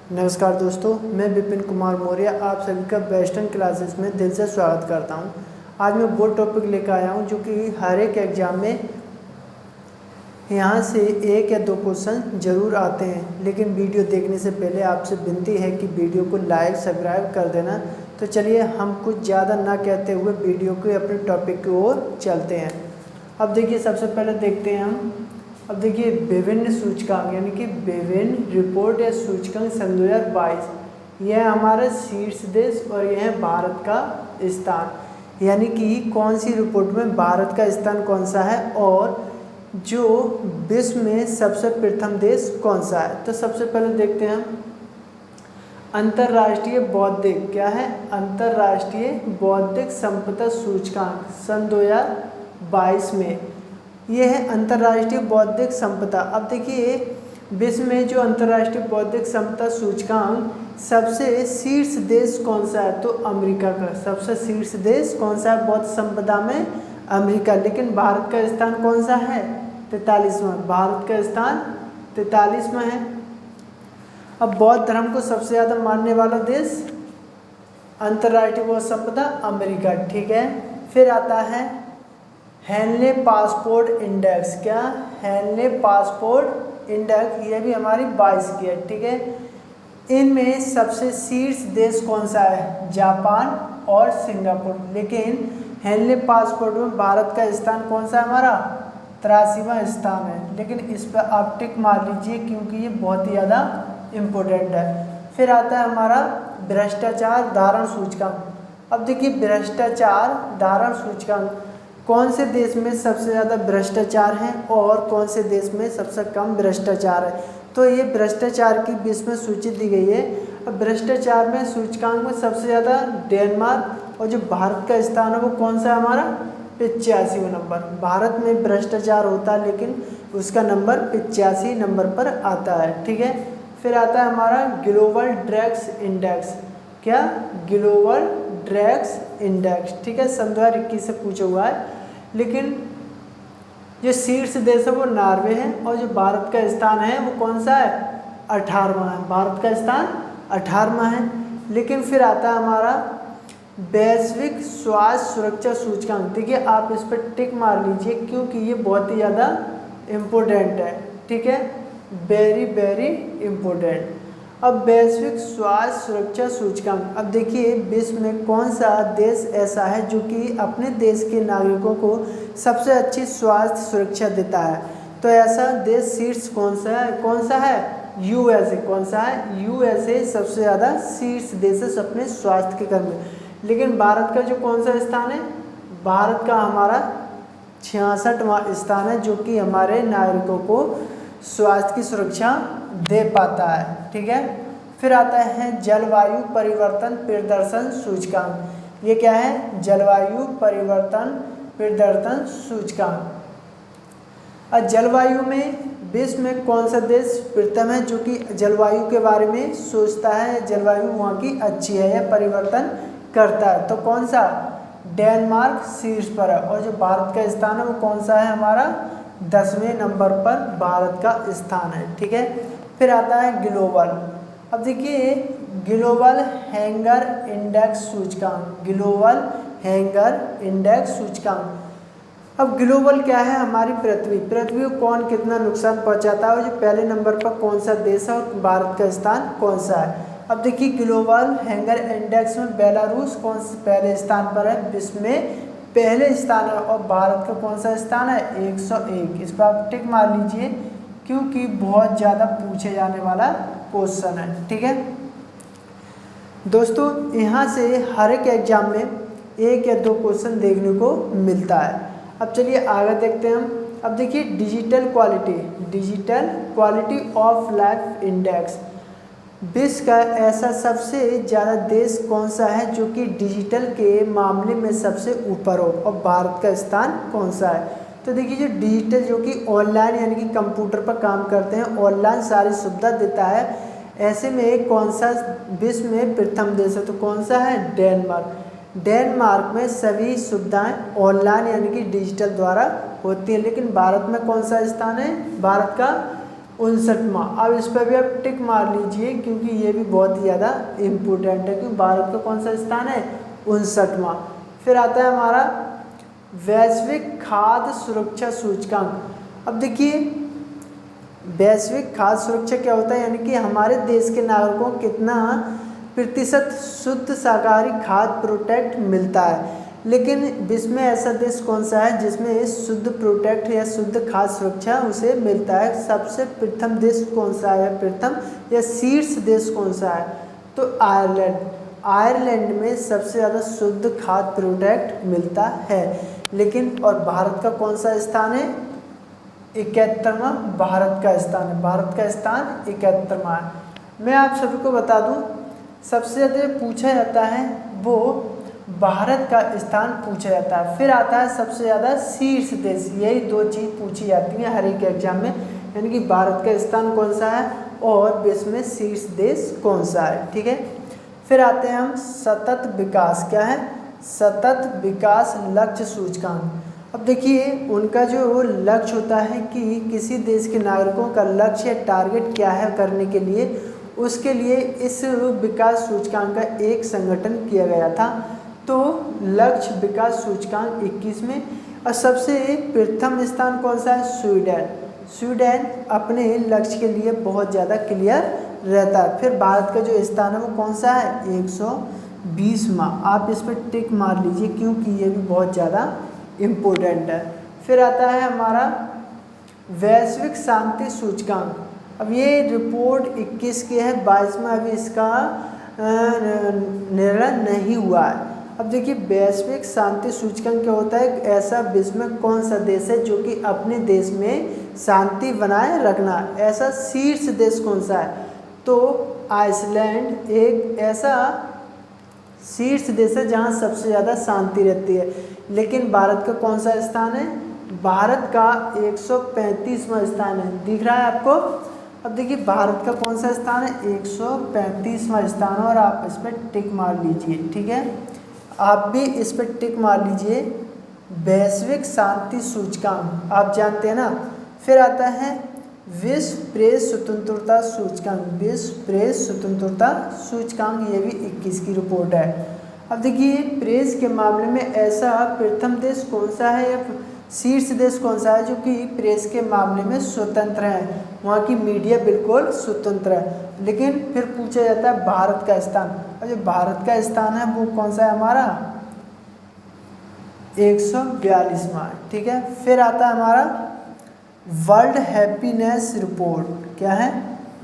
नमस्कार दोस्तों, मैं विपिन कुमार मौर्य आप सभी का वेस्टर्न क्लासेस में दिल से स्वागत करता हूं। आज मैं वो टॉपिक लेकर आया हूं जो कि हर एक एग्ज़ाम में यहां से एक या दो क्वेश्चन ज़रूर आते हैं। लेकिन वीडियो देखने से पहले आपसे विनती है कि वीडियो को लाइक सब्सक्राइब कर देना। तो चलिए हम कुछ ज़्यादा ना कहते हुए वीडियो के अपने टॉपिक की ओर चलते हैं। अब देखिए, सबसे पहले देखते हैं हम। अब देखिए, विभिन्न सूचकांक यानी कि विभिन्न रिपोर्ट या सूचकांक सन 2022, यह हमारा शीर्ष देश और यह है भारत का स्थान। यानी कि कौन सी रिपोर्ट में भारत का स्थान कौन सा है और जो विश्व में सबसे प्रथम देश कौन सा है। तो सबसे पहले देखते हैं हम अंतर्राष्ट्रीय बौद्धिक, क्या है, अंतर्राष्ट्रीय बौद्धिक संपदा सूचकांक सन 2022 में ये है अंतर्राष्ट्रीय बौद्धिक संपदा। अब देखिए, विश्व में जो अंतर्राष्ट्रीय बौद्धिक संपदा सूचकांक सबसे शीर्ष देश कौन सा है, तो अमेरिका का सबसे शीर्ष देश कौन सा है बौद्धिक संपदा में, अमेरिका। लेकिन भारत का स्थान कौन सा है, 43वां। भारत का स्थान 43वां है। अब बौद्ध धर्म को सबसे ज़्यादा मानने वाला देश अंतर्राष्ट्रीय बौद्धिक संपदा अमेरिका, ठीक है। फिर आता है हेनले पासपोर्ट इंडेक्स, क्या, हेनले पासपोर्ट इंडेक्स, ये भी हमारी 22 की है, ठीक है। इनमें सबसे शीर्ष देश कौन सा है, जापान और सिंगापुर। लेकिन हेनले पासपोर्ट में भारत का स्थान कौन सा है, हमारा 83वां स्थान है। लेकिन इस पर आप टिक मार लीजिए क्योंकि ये बहुत ही ज़्यादा इम्पोर्टेंट है। फिर आता है हमारा भ्रष्टाचार धारण सूचकांक। अब देखिए, भ्रष्टाचार धारण सूचकांक कौन से देश में सबसे ज़्यादा भ्रष्टाचार है और कौन से देश में सबसे कम भ्रष्टाचार है। तो ये भ्रष्टाचार की विश्व में सूची दी गई है। अब भ्रष्टाचार में सूचकांक में सबसे ज़्यादा डेनमार्क, और जो भारत का स्थान है वो कौन सा है, हमारा 85वां नंबर। भारत में भ्रष्टाचार होता है लेकिन उसका नंबर 85 नंबर पर आता है, ठीक है। फिर आता है हमारा ग्लोबल ड्रग्स इंडेक्स, क्या, ग्लोबल ड्रग्स इंडेक्स, ठीक है, सन 2021 से पूछा हुआ है। लेकिन जो शीर्ष देश है वो नॉर्वे है और जो भारत का स्थान है वो कौन सा है, 18वां है। भारत का स्थान 18वां है। लेकिन फिर आता है हमारा वैश्विक स्वास्थ्य सुरक्षा सूचकांक। देखिए, आप इस पर टिक मार लीजिए क्योंकि ये बहुत ही ज़्यादा इम्पोर्टेंट है, ठीक है, वेरी वेरी इम्पोर्टेंट। अब वैश्विक स्वास्थ्य सुरक्षा सूचकांक, अब देखिए विश्व में कौन सा देश ऐसा है जो कि अपने देश के नागरिकों को सबसे अच्छी स्वास्थ्य सुरक्षा देता है। तो ऐसा देश शीर्ष कौन सा है, कौन सा है, यूएसए। कौन सा है, यूएसए सबसे ज़्यादा शीर्ष देश है अपने स्वास्थ्य के कर्म में। लेकिन भारत का जो कौन सा स्थान है, भारत का हमारा 66वां स्थान है जो कि हमारे नागरिकों को स्वास्थ्य की सुरक्षा दे पाता है, ठीक है। फिर आता है जलवायु परिवर्तन प्रदर्शन सूचकांक। ये क्या है, जलवायु परिवर्तन प्रदर्शन सूचकांक। और जलवायु में विश्व में कौन सा देश प्रथम है जो कि जलवायु के बारे में सोचता है, जलवायु वहाँ की अच्छी है या परिवर्तन करता है, तो कौन सा, डेनमार्क शीर्ष पर है। और जो भारत का स्थान है वो कौन सा है, हमारा 10वें नंबर पर भारत का स्थान है, ठीक है। फिर आता है ग्लोबल। अब देखिए, ग्लोबल हैंगर इंडेक्स सूचकांक, ग्लोबल हैंगर इंडेक्स सूचकांक। अब ग्लोबल क्या है, हमारी पृथ्वी, पृथ्वी को कौन कितना नुकसान पहुंचाता है और जो पहले नंबर पर कौन सा देश है और भारत का स्थान कौन सा है। अब देखिए, ग्लोबल हैंगर इंडेक्स में बेलारूस कौन से पहले स्थान पर है, विश्व में पहले स्थान है, और भारत का कौन सा स्थान है, 101। इस पर आप टिक मार लीजिए क्योंकि बहुत ज़्यादा पूछे जाने वाला क्वेश्चन है, ठीक है दोस्तों। यहाँ से हर एक एग्जाम में एक या दो क्वेश्चन देखने को मिलता है। अब चलिए आगे देखते हैं हम। अब देखिए, digital quality, digital quality of life index. विश्व का ऐसा सबसे ज़्यादा देश कौन सा है जो कि डिजिटल के मामले में सबसे ऊपर हो और भारत का स्थान कौन सा है। तो देखिए, जो डिजिटल जो कि ऑनलाइन यानी कि कंप्यूटर पर काम करते हैं, ऑनलाइन सारी सुविधा देता है, ऐसे में कौन सा विश्व में प्रथम देश है, तो कौन सा है, डेनमार्क। डेनमार्क में सभी सुविधाएं ऑनलाइन यानी कि डिजिटल द्वारा होती है। लेकिन भारत में कौन सा स्थान है, भारत का 59वां। अब इस पर भी आप टिक मार लीजिए क्योंकि ये भी बहुत ही ज़्यादा इम्पोर्टेंट है, क्योंकि भारत का कौन सा स्थान है, 59वां। फिर आता है हमारा वैश्विक खाद्य सुरक्षा सूचकांक। अब देखिए वैश्विक खाद्य सुरक्षा क्या होता है, यानी कि हमारे देश के नागरिकों को कितना प्रतिशत शुद्ध शाकाहारी खाद्य प्रोडक्ट मिलता है। लेकिन विश्व में ऐसा देश कौन सा है जिसमें शुद्ध प्रोडक्ट या शुद्ध खाद्य सुरक्षा उसे मिलता है? सबसे प्रथम देश कौन सा है, प्रथम या शीर्ष देश कौन सा है? तो आयरलैंड। आयरलैंड में सबसे ज़्यादा शुद्ध खाद्य प्रोडक्ट मिलता है। लेकिन और भारत का कौन सा स्थान है? 71वां भारत का स्थान है। भारत का स्थान 71वां है। मैं आप सभी को बता दूं, सबसे ज़्यादा पूछा जाता है वो भारत का स्थान पूछा जाता है। फिर आता है सबसे ज़्यादा शीर्ष देश। यही दो चीज़ पूछी जाती हैं हर एक एग्जाम में, यानी कि भारत का स्थान कौन सा है और विश्व में शीर्ष देश कौन सा है। ठीक है। फिर आते हैं हम सतत विकास। क्या है? सतत विकास लक्ष्य सूचकांक। अब देखिए उनका जो लक्ष्य होता है कि किसी देश के नागरिकों का लक्ष्य या टारगेट क्या है करने के लिए, उसके लिए इस विकास सूचकांक का एक संगठन किया गया था। तो लक्ष्य विकास सूचकांक 21 में। और सबसे प्रथम स्थान कौन सा है? स्वीडन। स्वीडन अपने लक्ष्य के लिए बहुत ज़्यादा क्लियर रहता है। फिर भारत का जो स्थान है वो कौन सा है? 120वां। आप इस पर टिक मार लीजिए क्योंकि ये भी बहुत ज़्यादा इम्पोर्टेंट है। फिर आता है हमारा वैश्विक शांति सूचकांक। अब ये रिपोर्ट 21 की है, 22 में अभी इसका निर्णय नहीं हुआ है। अब देखिए वैश्विक शांति सूचकांक क्या होता है? ऐसा विश्व में कौन सा देश है जो कि अपने देश में शांति बनाए रखना, ऐसा शीर्ष देश कौन सा है? तो आइसलैंड एक ऐसा शीर्ष देश है जहाँ सबसे ज़्यादा शांति रहती है। लेकिन भारत का कौन सा स्थान है? भारत का 135वां स्थान है। दिख रहा है आपको? अब देखिए भारत का कौन सा स्थान है? 135वां स्थान है। और आप इस पर टिक मार लीजिए। ठीक है, आप भी इस पर टिक मार लीजिए। वैश्विक शांति सूचकांक आप जानते हैं ना। फिर आता है विश्व प्रेस स्वतंत्रता सूचकांक। विश्व प्रेस स्वतंत्रता सूचकांक, ये भी 21 की रिपोर्ट है। अब देखिए प्रेस के मामले में ऐसा प्रथम देश कौन सा है या शीर्ष देश कौन सा है जो कि प्रेस के मामले में स्वतंत्र है? वहाँ की मीडिया बिल्कुल स्वतंत्र है। लेकिन फिर पूछा जाता है भारत का स्थान। और जो भारत का स्थान है वो कौन सा है हमारा? 142वां। ठीक है। फिर आता है हमारा वर्ल्ड हैप्पीनेस रिपोर्ट। क्या है?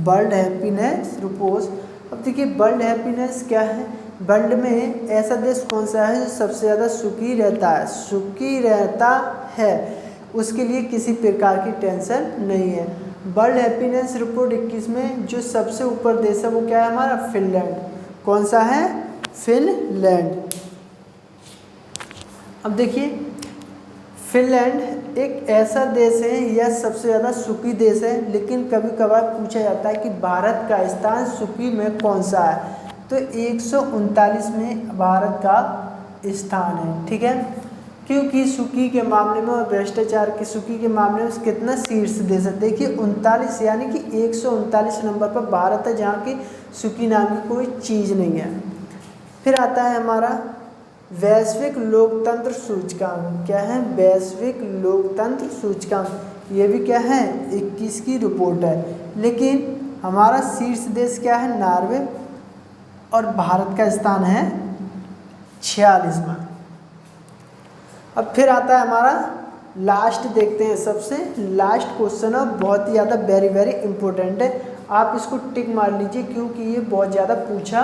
World happiness report. अब देखिए वर्ल्ड हैप्पीनेस क्या है? वर्ल्ड में ऐसा देश कौन सा है जो सबसे ज़्यादा सुखी रहता है? सुखी रहता है, उसके लिए किसी प्रकार की टेंशन नहीं है। वर्ल्ड हैप्पीनेस रिपोर्ट 21 में जो सबसे ऊपर देश है वो क्या है हमारा? फिनलैंड। कौन सा है? फिनलैंड। अब देखिए फिनलैंड एक ऐसा देश है या सबसे ज़्यादा सुखी देश है, लेकिन कभी कभार पूछा जाता है कि भारत का स्थान सुखी में कौन सा है? तो 139 में भारत का स्थान है। ठीक है, क्योंकि सुखी के मामले में और भ्रष्टाचार की सुखी के मामले में कितना शीर्ष देश है? देखिए 39, यानी कि 139 नंबर पर भारत है जहाँ की सुखी नाम की कोई चीज़ नहीं है। फिर आता है हमारा वैश्विक लोकतंत्र सूचकांक। क्या है? वैश्विक लोकतंत्र सूचकांक। ये भी क्या है? 21 की रिपोर्ट है। लेकिन हमारा शीर्ष देश क्या है? नॉर्वे। और भारत का स्थान है 46वां। अब फिर आता है हमारा लास्ट, देखते हैं सबसे लास्ट क्वेश्चन है, बहुत ही ज़्यादा वेरी इंपॉर्टेंट है। आप इसको टिक मार लीजिए क्योंकि ये बहुत ज़्यादा पूछा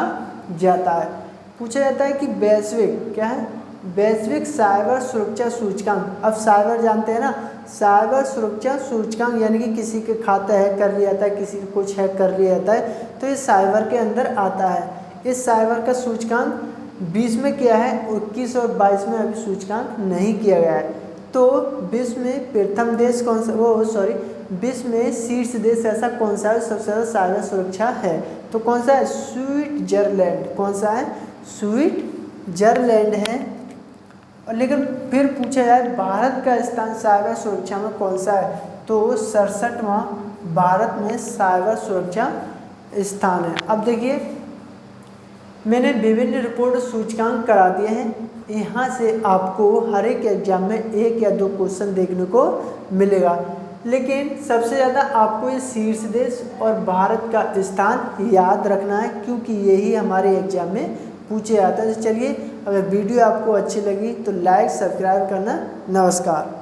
जाता है। पूछा जाता है कि वैश्विक क्या है? वैश्विक साइबर सुरक्षा सूचकांक। अब साइबर जानते हैं ना, साइबर सुरक्षा सूचकांक यानी कि किसी के खाता हैक कर लिया जाता है, किसी को कुछ हैक कर लिया जाता है, तो ये साइबर के अंदर आता है। इस साइबर का सूचकांक 20 में किया है, 21 और 22 में अभी सूचकांक नहीं किया गया है। तो विश्व में प्रथम देश कौन सा? विश्व में शीर्ष देश ऐसा कौन सा है सबसे ज़्यादा साइबर सुरक्षा है? तो कौन सा है? स्विट्जरलैंड। कौन सा है? स्विट्जरलैंड है। और लेकिन फिर पूछा जाए भारत का स्थान साइबर सुरक्षा में कौन सा है? तो 67वां भारत में साइबर सुरक्षा स्थान है। अब देखिए मैंने विभिन्न रिपोर्ट सूचकांक करा दिए हैं। यहाँ से आपको हर एक एग्जाम में 1 या 2 क्वेश्चन देखने को मिलेगा, लेकिन सबसे ज़्यादा आपको ये शीर्ष देश और भारत का स्थान याद रखना है, क्योंकि यही हमारे एग्जाम में पूछे जाता है। तो चलिए, अगर वीडियो आपको अच्छी लगी तो लाइक सब्सक्राइब करना। नमस्कार।